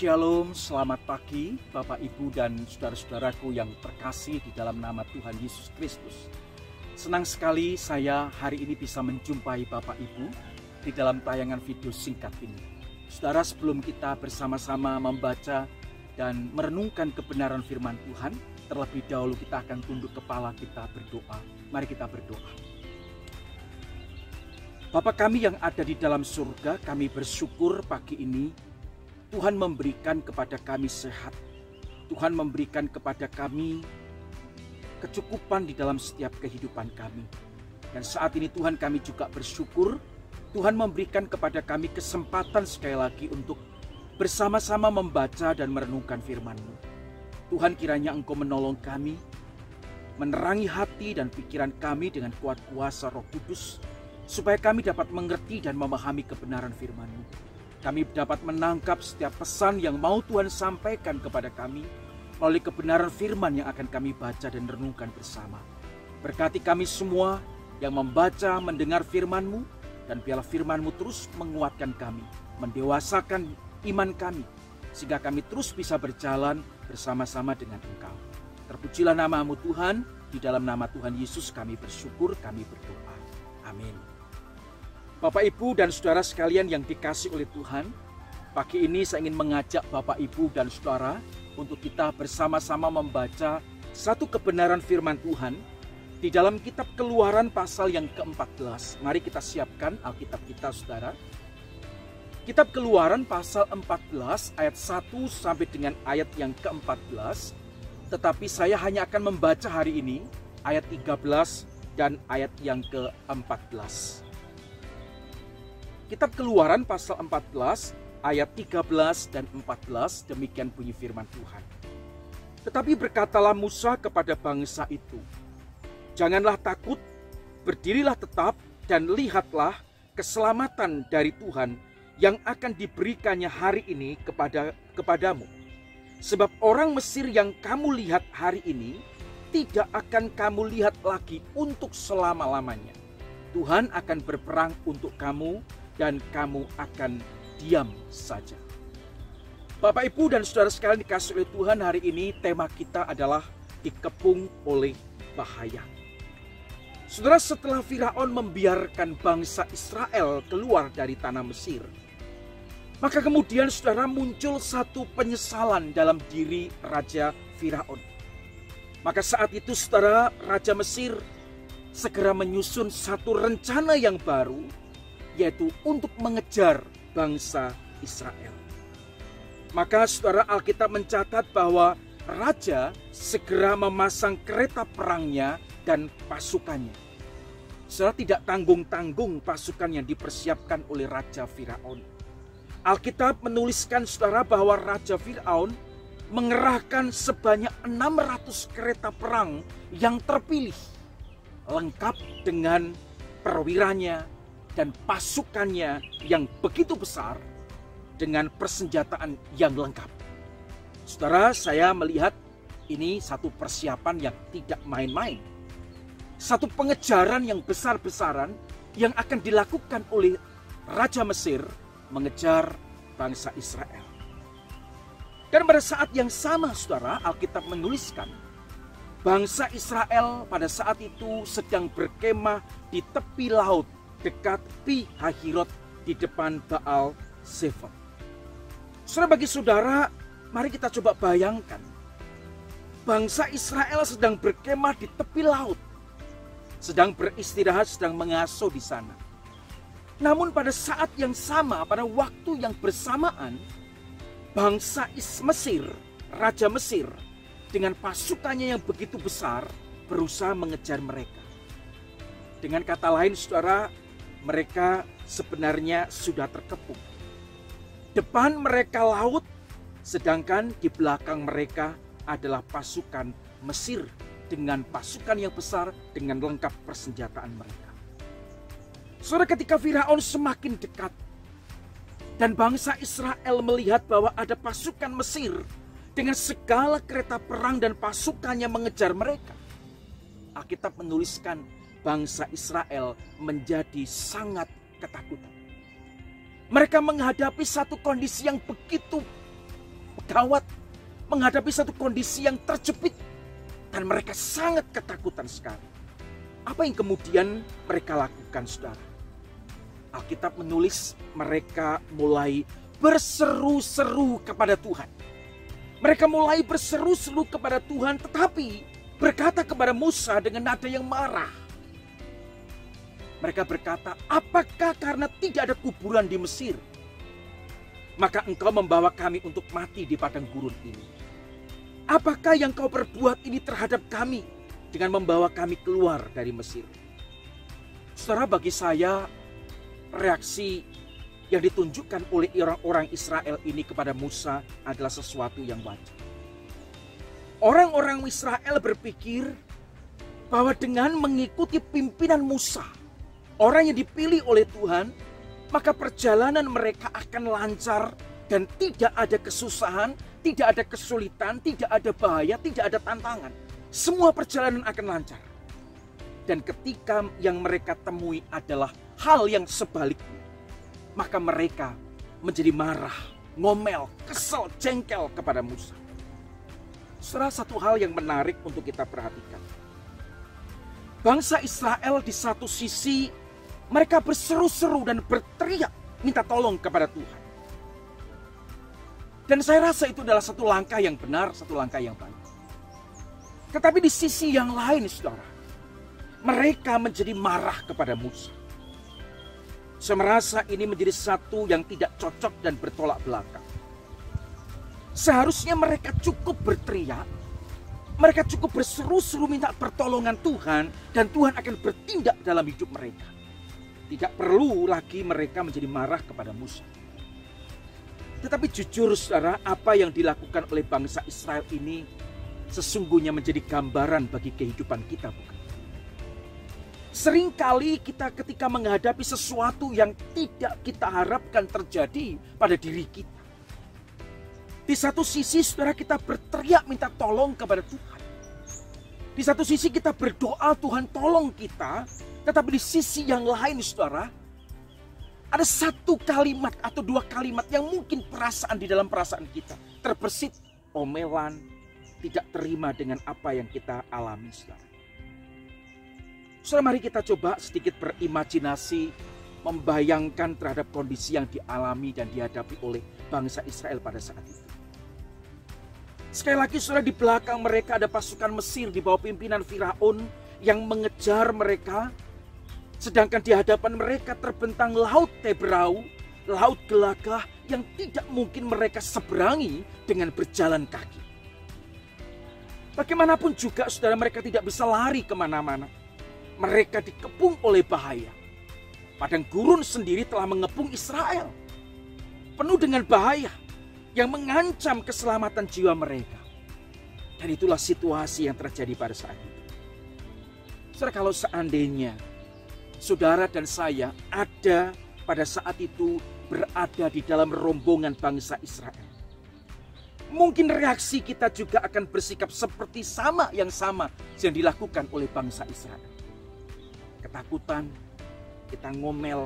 Shalom, selamat pagi Bapak Ibu dan saudara-saudaraku yang terkasih di dalam nama Tuhan Yesus Kristus. Senang sekali saya hari ini bisa menjumpai Bapak Ibu di dalam tayangan video singkat ini. Saudara, sebelum kita bersama-sama membaca dan merenungkan kebenaran firman Tuhan, terlebih dahulu kita akan tunduk kepala kita berdoa. Mari kita berdoa. Bapa kami yang ada di dalam surga, kami bersyukur pagi ini Tuhan memberikan kepada kami sehat. Tuhan memberikan kepada kami kecukupan di dalam setiap kehidupan kami. Dan saat ini Tuhan, kami juga bersyukur Tuhan memberikan kepada kami kesempatan sekali lagi untuk bersama-sama membaca dan merenungkan firman-Mu. Tuhan, kiranya Engkau menolong kami, menerangi hati dan pikiran kami dengan kuat kuasa Roh Kudus, supaya kami dapat mengerti dan memahami kebenaran firman-Mu. Kami dapat menangkap setiap pesan yang mau Tuhan sampaikan kepada kami melalui kebenaran firman yang akan kami baca dan renungkan bersama. Berkati kami semua yang membaca, mendengar firman-Mu, dan biarlah firman-Mu terus menguatkan kami, mendewasakan iman kami, sehingga kami terus bisa berjalan bersama-sama dengan Engkau. Terpujilah nama-Mu Tuhan, di dalam nama Tuhan Yesus kami bersyukur, kami berdoa. Amin. Bapak Ibu dan saudara sekalian yang dikasih oleh Tuhan, pagi ini saya ingin mengajak Bapak Ibu dan saudara untuk kita bersama-sama membaca satu kebenaran firman Tuhan di dalam kitab Keluaran pasal yang ke-14. Mari kita siapkan Alkitab kita, saudara. Kitab Keluaran pasal 14 ayat 1 sampai dengan ayat yang ke-14. Tetapi saya hanya akan membaca hari ini ayat 13 dan ayat yang ke-14. Kitab Keluaran pasal 14 ayat 13 dan 14, demikian bunyi firman Tuhan. Tetapi berkatalah Musa kepada bangsa itu, janganlah takut, berdirilah tetap dan lihatlah keselamatan dari Tuhan yang akan diberikannya hari ini kepadamu. Sebab orang Mesir yang kamu lihat hari ini tidak akan kamu lihat lagi untuk selama-lamanya. Tuhan akan berperang untuk kamu dan kamu akan diam saja. Bapak, Ibu, dan saudara sekalian dikasih oleh Tuhan, hari ini tema kita adalah dikepung oleh bahaya. Saudara, setelah Firaun membiarkan bangsa Israel keluar dari tanah Mesir, maka kemudian saudara muncul satu penyesalan dalam diri Raja Firaun. Maka saat itu saudara, Raja Mesir segera menyusun satu rencana yang baru, yaitu untuk mengejar bangsa Israel. Maka saudara, Alkitab mencatat bahwa raja segera memasang kereta perangnya dan pasukannya. Saudara, tidak tanggung-tanggung pasukan yang dipersiapkan oleh Raja Firaun. Alkitab menuliskan saudara bahwa Raja Firaun mengerahkan sebanyak 600 kereta perang yang terpilih, lengkap dengan perwiranya dan pasukannya yang begitu besar dengan persenjataan yang lengkap. Saudara, saya melihat ini satu persiapan yang tidak main-main. Satu pengejaran yang besar-besaran yang akan dilakukan oleh Raja Mesir mengejar bangsa Israel. Dan pada saat yang sama, saudara, Alkitab menuliskan bangsa Israel pada saat itu sedang berkemah di tepi laut dekat Pi Hahirot di depan Baal Zephon. Saudara, bagi saudara, mari kita coba bayangkan. Bangsa Israel sedang berkemah di tepi laut, sedang beristirahat, sedang mengasuh di sana. Namun pada saat yang sama, pada waktu yang bersamaan, bangsa Mesir, Raja Mesir, dengan pasukannya yang begitu besar, berusaha mengejar mereka. Dengan kata lain, saudara, mereka sebenarnya sudah terkepung. Depan mereka laut, sedangkan di belakang mereka adalah pasukan Mesir dengan pasukan yang besar dengan lengkap persenjataan mereka. Saudara, ketika Firaun semakin dekat dan bangsa Israel melihat bahwa ada pasukan Mesir dengan segala kereta perang dan pasukannya mengejar mereka, Alkitab menuliskan bangsa Israel menjadi sangat ketakutan. Mereka menghadapi satu kondisi yang begitu gawat, menghadapi satu kondisi yang terjepit, dan mereka sangat ketakutan sekali. Apa yang kemudian mereka lakukan, saudara? Alkitab menulis mereka mulai berseru-seru kepada Tuhan. Mereka mulai berseru-seru kepada Tuhan, tetapi berkata kepada Musa dengan nada yang marah. Mereka berkata, apakah karena tidak ada kuburan di Mesir, maka engkau membawa kami untuk mati di padang gurun ini? Apakah yang kau perbuat ini terhadap kami dengan membawa kami keluar dari Mesir? Saudara, bagi saya, reaksi yang ditunjukkan oleh orang-orang Israel ini kepada Musa adalah sesuatu yang wajar. Orang-orang Israel berpikir bahwa dengan mengikuti pimpinan Musa, orang yang dipilih oleh Tuhan, maka perjalanan mereka akan lancar dan tidak ada kesusahan, tidak ada kesulitan, tidak ada bahaya, tidak ada tantangan. Semua perjalanan akan lancar. Dan ketika yang mereka temui adalah hal yang sebaliknya, maka mereka menjadi marah, ngomel, kesel, jengkel kepada Musa. Saudara, satu hal yang menarik untuk kita perhatikan. Bangsa Israel di satu sisi mereka berseru-seru dan berteriak minta tolong kepada Tuhan. Dan saya rasa itu adalah satu langkah yang benar, satu langkah yang baik. Tetapi di sisi yang lain, saudara, mereka menjadi marah kepada Musa. Saya merasa ini menjadi satu yang tidak cocok dan bertolak belakang. Seharusnya mereka cukup berteriak, mereka cukup berseru-seru minta pertolongan Tuhan, dan Tuhan akan bertindak dalam hidup mereka. Tidak perlu lagi mereka menjadi marah kepada Musa. Tetapi jujur, saudara, apa yang dilakukan oleh bangsa Israel ini sesungguhnya menjadi gambaran bagi kehidupan kita, bukan? Seringkali kita ketika menghadapi sesuatu yang tidak kita harapkan terjadi pada diri kita, di satu sisi, saudara, kita berteriak minta tolong kepada Tuhan. Di satu sisi kita berdoa Tuhan tolong kita. Tetapi di sisi yang lain, saudara, ada satu kalimat atau dua kalimat yang mungkin perasaan di dalam perasaan kita terbersit omelan, tidak terima dengan apa yang kita alami, saudara. Saudara, mari kita coba sedikit berimajinasi, membayangkan terhadap kondisi yang dialami dan dihadapi oleh bangsa Israel pada saat itu. Sekali lagi, saudara, di belakang mereka ada pasukan Mesir di bawah pimpinan Firaun yang mengejar mereka. Sedangkan di hadapan mereka terbentang laut Tebrau, laut gelagah yang tidak mungkin mereka seberangi dengan berjalan kaki. Bagaimanapun juga, saudara, mereka tidak bisa lari kemana-mana. Mereka dikepung oleh bahaya. Padang gurun sendiri telah mengepung Israel, penuh dengan bahaya yang mengancam keselamatan jiwa mereka. Dan itulah situasi yang terjadi pada saat itu. Saudara, kalau seandainya saudara dan saya ada pada saat itu berada di dalam rombongan bangsa Israel, mungkin reaksi kita juga akan bersikap seperti yang sama yang dilakukan oleh bangsa Israel. Ketakutan, kita ngomel,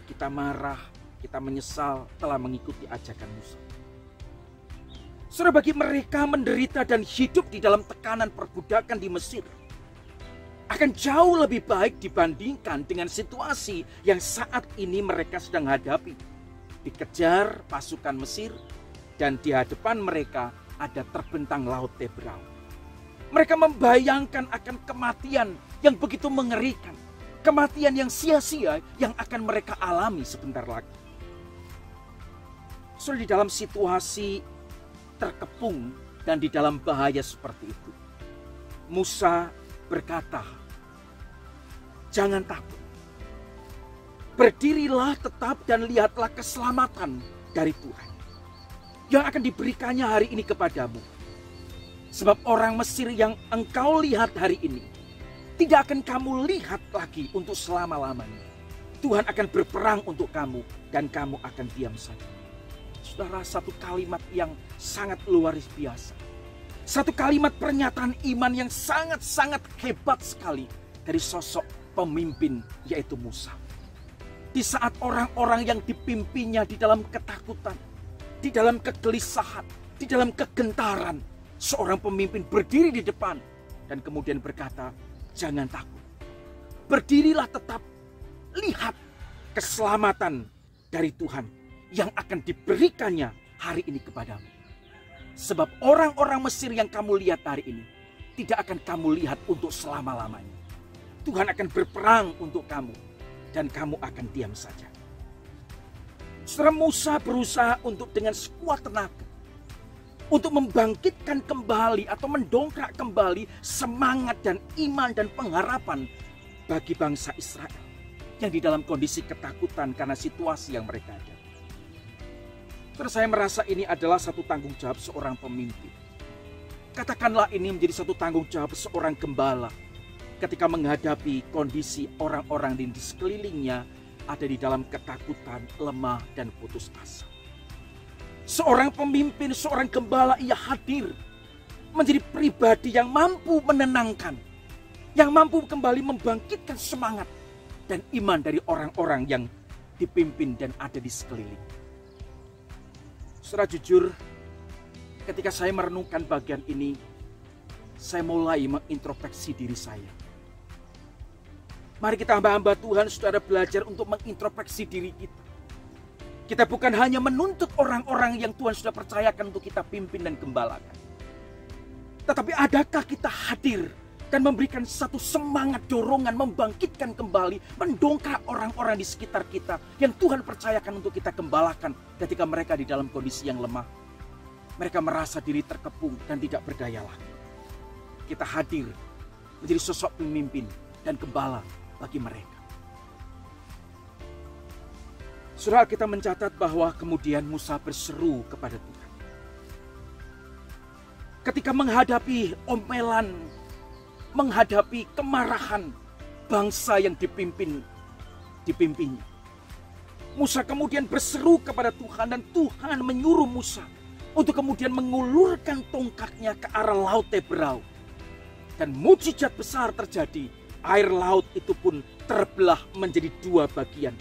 kita marah, kita menyesal telah mengikuti ajakan Musa. Saudara, bagi mereka menderita dan hidup di dalam tekanan perbudakan di Mesir akan jauh lebih baik dibandingkan dengan situasi yang saat ini mereka sedang hadapi. Dikejar pasukan Mesir dan di hadapan mereka ada terbentang laut Tebrau. Mereka membayangkan akan kematian yang begitu mengerikan. Kematian yang sia-sia yang akan mereka alami sebentar lagi. Sudah di dalam situasi terkepung dan di dalam bahaya seperti itu, Musa berkata, jangan takut. Berdirilah tetap dan lihatlah keselamatan dari Tuhan yang akan diberikannya hari ini kepadamu. Sebab orang Mesir yang engkau lihat hari ini tidak akan kamu lihat lagi untuk selama-lamanya. Tuhan akan berperang untuk kamu dan kamu akan diam saja. Saudara, satu kalimat yang sangat luar biasa. Satu kalimat pernyataan iman yang sangat-sangat hebat sekali dari sosok pemimpin, yaitu Musa. Di saat orang-orang yang dipimpinnya di dalam ketakutan, di dalam kegelisahan, Di dalam kegentaran, seorang pemimpin berdiri di depan dan kemudian berkata, jangan takut. Berdirilah tetap, lihat keselamatan dari Tuhan yang akan diberikannya hari ini kepadamu. Sebab orang-orang Mesir yang kamu lihat hari ini tidak akan kamu lihat untuk selama-lamanya. Tuhan akan berperang untuk kamu dan kamu akan diam saja. Saudara, Musa berusaha untuk dengan sekuat tenaga untuk membangkitkan kembali atau mendongkrak kembali semangat dan iman dan pengharapan bagi bangsa Israel yang di dalam kondisi ketakutan karena situasi yang mereka ada. Terus saya merasa ini adalah satu tanggung jawab seorang pemimpin. Katakanlah ini menjadi satu tanggung jawab seorang gembala ketika menghadapi kondisi orang-orang di sekelilingnya ada di dalam ketakutan, lemah, dan putus asa. Seorang pemimpin, seorang gembala, ia hadir menjadi pribadi yang mampu menenangkan, yang mampu kembali membangkitkan semangat dan iman dari orang-orang yang dipimpin dan ada di sekeliling. Secara jujur, ketika saya merenungkan bagian ini, saya mulai mengintrospeksi diri saya. Mari kita hamba-hamba Tuhan, saudara, belajar untuk mengintrospeksi diri kita. Kita bukan hanya menuntut orang-orang yang Tuhan sudah percayakan untuk kita pimpin dan gembalakan. Tetapi adakah kita hadir dan memberikan satu semangat dorongan membangkitkan kembali, mendongkrak orang-orang di sekitar kita yang Tuhan percayakan untuk kita gembalakan ketika mereka di dalam kondisi yang lemah. Mereka merasa diri terkepung dan tidak berdaya lagi. Kita hadir menjadi sosok pemimpin dan gembala bagi mereka. Saudara, kita mencatat bahwa kemudian Musa berseru kepada Tuhan. Ketika menghadapi omelan, menghadapi kemarahan bangsa yang dipimpinnya. Musa kemudian berseru kepada Tuhan dan Tuhan menyuruh Musa untuk kemudian mengulurkan tongkatnya ke arah laut Teberau. Dan mukjizat besar terjadi. Air laut itu pun terbelah menjadi dua bagian.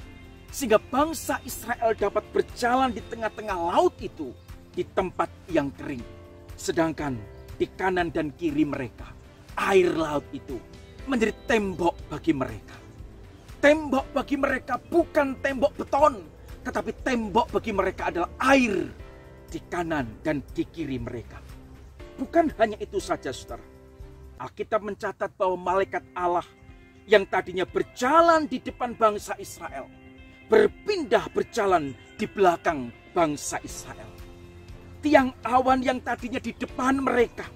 Sehingga bangsa Israel dapat berjalan di tengah-tengah laut itu di tempat yang kering. Sedangkan di kanan dan kiri mereka, air laut itu menjadi tembok bagi mereka. Tembok bagi mereka bukan tembok beton, tetapi tembok bagi mereka adalah air di kanan dan di kiri mereka. Bukan hanya itu saja, saudara. Alkitab mencatat bahwa malaikat Allah yang tadinya berjalan di depan bangsa Israel berpindah berjalan di belakang bangsa Israel. Tiang awan yang tadinya di depan mereka,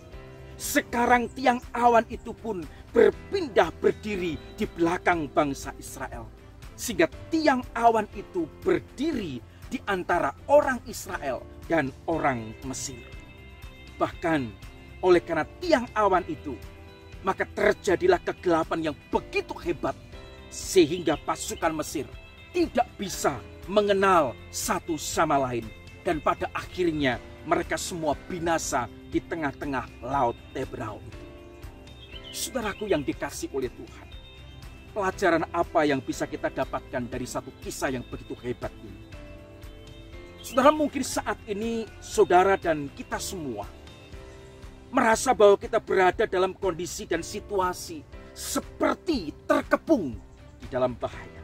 sekarang tiang awan itu pun berpindah berdiri di belakang bangsa Israel. Sehingga tiang awan itu berdiri di antara orang Israel dan orang Mesir. Bahkan oleh karena tiang awan itu, maka terjadilah kegelapan yang begitu hebat sehingga pasukan Mesir tidak bisa mengenal satu sama lain. Dan pada akhirnya mereka semua binasa di tengah-tengah laut Teberau itu. Saudaraku yang dikasih oleh Tuhan, pelajaran apa yang bisa kita dapatkan dari satu kisah yang begitu hebat ini? Saudara, mungkin saat ini saudara dan kita semua merasa bahwa kita berada dalam kondisi dan situasi seperti terkepung di dalam bahaya.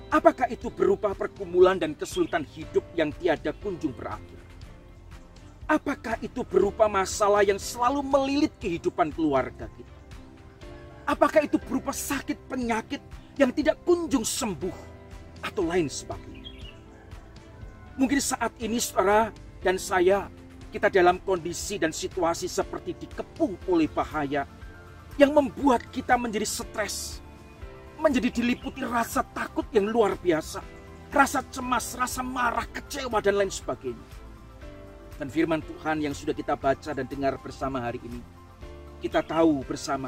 Apakah itu berupa pergumulan dan kesulitan hidup yang tiada kunjung berakhir? Apakah itu berupa masalah yang selalu melilit kehidupan keluarga kita? Apakah itu berupa sakit penyakit yang tidak kunjung sembuh atau lain sebagainya? Mungkin saat ini saudara dan saya, kita dalam kondisi dan situasi seperti dikepung oleh bahaya yang membuat kita menjadi stres, menjadi diliputi rasa takut yang luar biasa, rasa cemas, rasa marah, kecewa, dan lain sebagainya. Dan firman Tuhan yang sudah kita baca dan dengar bersama hari ini, kita tahu bersama,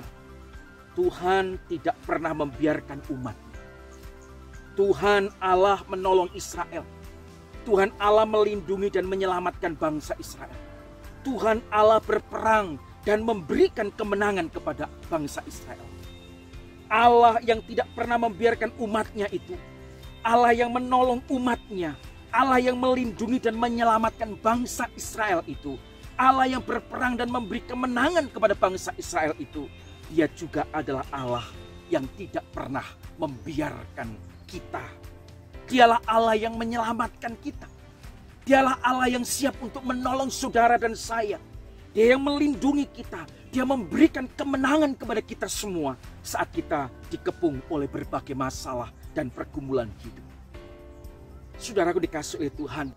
Tuhan tidak pernah membiarkan umat-Nya. Tuhan Allah menolong Israel. Tuhan Allah melindungi dan menyelamatkan bangsa Israel. Tuhan Allah berperang dan memberikan kemenangan kepada bangsa Israel. Allah yang tidak pernah membiarkan umat-Nya itu, Allah yang menolong umat-Nya, Allah yang melindungi dan menyelamatkan bangsa Israel itu, Allah yang berperang dan memberi kemenangan kepada bangsa Israel itu, Dia juga adalah Allah yang tidak pernah membiarkan kita. Dialah Allah yang menyelamatkan kita. Dialah Allah yang siap untuk menolong saudara dan saya. Dia yang melindungi kita. Dia memberikan kemenangan kepada kita semua saat kita dikepung oleh berbagai masalah dan pergumulan hidup. Saudaraku dikasih oleh Tuhan,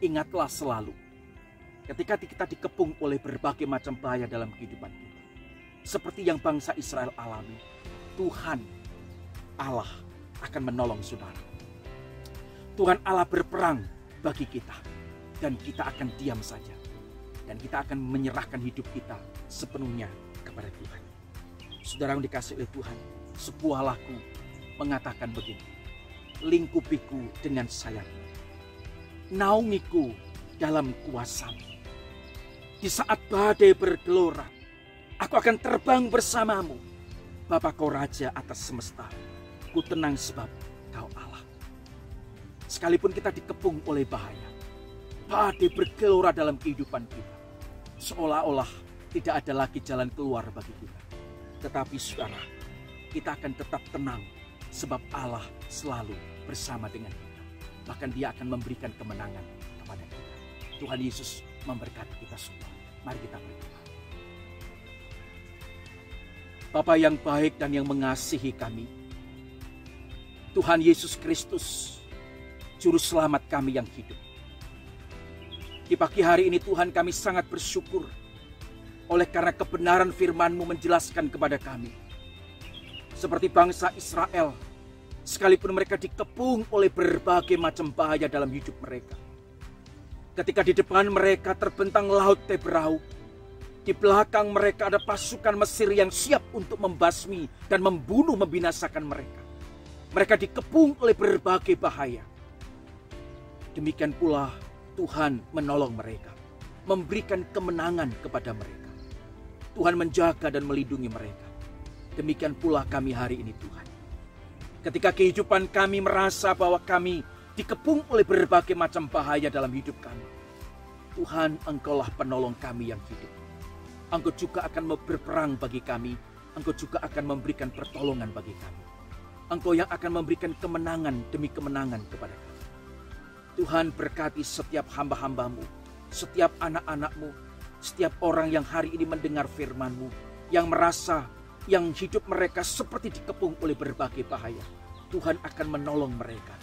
ingatlah selalu ketika kita dikepung oleh berbagai macam bahaya dalam kehidupan kita. Seperti yang bangsa Israel alami, Tuhan Allah akan menolong saudara. Tuhan Allah berperang bagi kita dan kita akan diam saja. Dan kita akan menyerahkan hidup kita sepenuhnya kepada Tuhan. Saudara yang dikasih oleh Tuhan, sebuah lagu mengatakan begini. Lingkupiku dengan sayapmu, naungiku dalam kuasamu. Di saat badai bergelora, aku akan terbang bersamamu. Bapa kau raja atas semesta, ku tenang sebab kau Allah. Sekalipun kita dikepung oleh bahaya, badai bergelora dalam kehidupan kita, seolah-olah tidak ada lagi jalan keluar bagi kita. Tetapi saudara, kita akan tetap tenang sebab Allah selalu bersama dengan kita. Bahkan Dia akan memberikan kemenangan kepada kita. Tuhan Yesus memberkati kita semua. Mari kita berdoa. Bapa yang baik dan yang mengasihi kami, Tuhan Yesus Kristus, Juru Selamat kami yang hidup. Di pagi hari ini Tuhan, kami sangat bersyukur oleh karena kebenaran firman-Mu menjelaskan kepada kami. Seperti bangsa Israel, sekalipun mereka dikepung oleh berbagai macam bahaya dalam hidup mereka. Ketika di depan mereka terbentang laut Teberau, di belakang mereka ada pasukan Mesir yang siap untuk membasmi dan membunuh, membinasakan mereka. Mereka dikepung oleh berbagai bahaya. Demikian pula Tuhan menolong mereka, memberikan kemenangan kepada mereka. Tuhan menjaga dan melindungi mereka. Demikian pula kami hari ini Tuhan. Ketika kehidupan kami merasa bahwa kami dikepung oleh berbagai macam bahaya dalam hidup kami, Tuhan, Engkaulah penolong kami yang hidup. Engkau juga akan berperang bagi kami. Engkau juga akan memberikan pertolongan bagi kami. Engkau yang akan memberikan kemenangan demi kemenangan kepada kami. Tuhan, berkati setiap hamba-hamba-Mu, setiap anak-anak-Mu, setiap orang yang hari ini mendengar firman-Mu, yang merasa yang hidup mereka seperti dikepung oleh berbagai bahaya. Tuhan akan menolong mereka.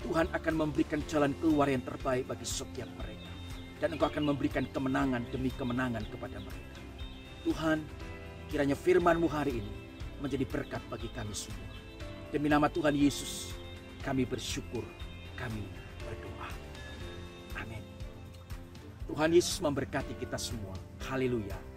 Tuhan akan memberikan jalan keluar yang terbaik bagi setiap mereka. Dan Engkau akan memberikan kemenangan demi kemenangan kepada mereka. Tuhan, kiranya firman-Mu hari ini menjadi berkat bagi kami semua. Demi nama Tuhan Yesus, kami bersyukur, kami berdoa. Amin. Tuhan Yesus memberkati kita semua. Haleluya.